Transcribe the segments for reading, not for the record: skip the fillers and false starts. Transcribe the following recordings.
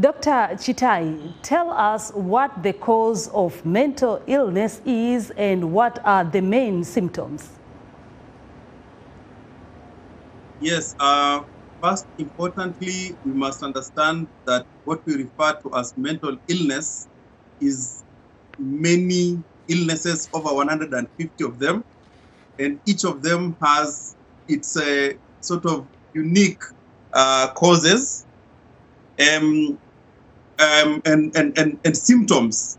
Dr. Chitayi, tell us what the cause of mental illness is and what are the main symptoms. Yes, first, importantly, we must understand that what we refer to as mental illness is many illnesses, over 150 of them, and each of them has its sort of unique causes and symptoms,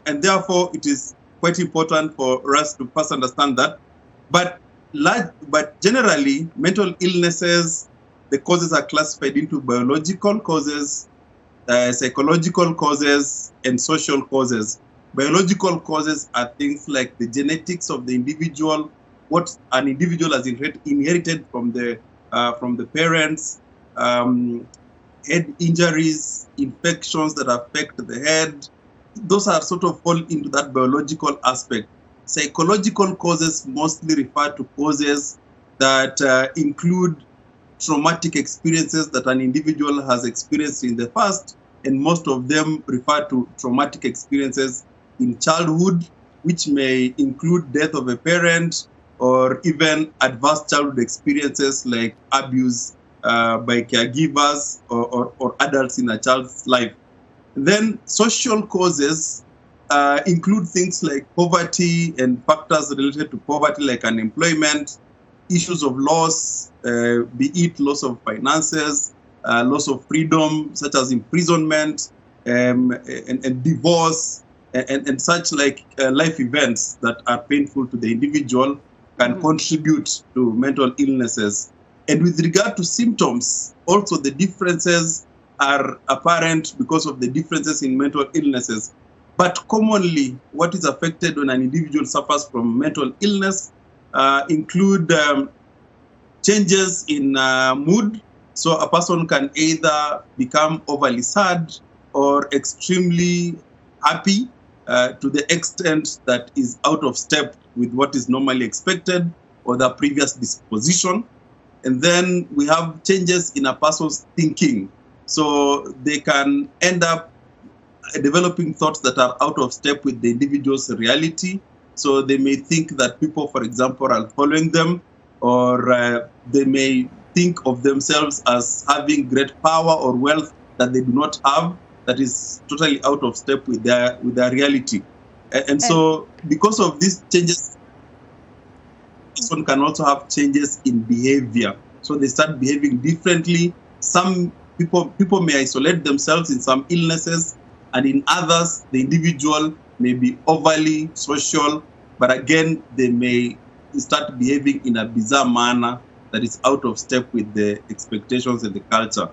and therefore it is quite important for us to first understand that. But generally, mental illnesses, the causes are classified into biological causes, psychological causes, and social causes. Biological causes are things like the genetics of the individual, what an individual has inherited from the parents, head injuries, infections that affect the head. Those are sort of fall into that biological aspect. Psychological causes mostly refer to causes that include traumatic experiences that an individual has experienced in the past, and most of them refer to traumatic experiences in childhood, which may include death of a parent or even adverse childhood experiences like abuse by caregivers or adults in a child's life. Then social causes include things like poverty and factors related to poverty like unemployment, issues of loss, be it loss of finances, loss of freedom, such as imprisonment, and divorce, and such like life events that are painful to the individual can contribute to mental illnesses. And with regard to symptoms, also the differences are apparent because of the differences in mental illnesses. But commonly, what is affected when an individual suffers from mental illness include changes in mood. So a person can either become overly sad or extremely happy to the extent that is out of step with what is normally expected or their previous disposition. And then we have changes in a person's thinking. So they can end up developing thoughts that are out of step with the individual's reality. So they may think that people, for example, are following them, or they may think of themselves as having great power or wealth that they do not have, that is totally out of step with their reality. And so because of these changes, one can also have changes in behavior. So they start behaving differently. Some people may isolate themselves in some illnesses, and in others, the individual may be overly social, but again, they may start behaving in a bizarre manner that is out of step with the expectations and the culture.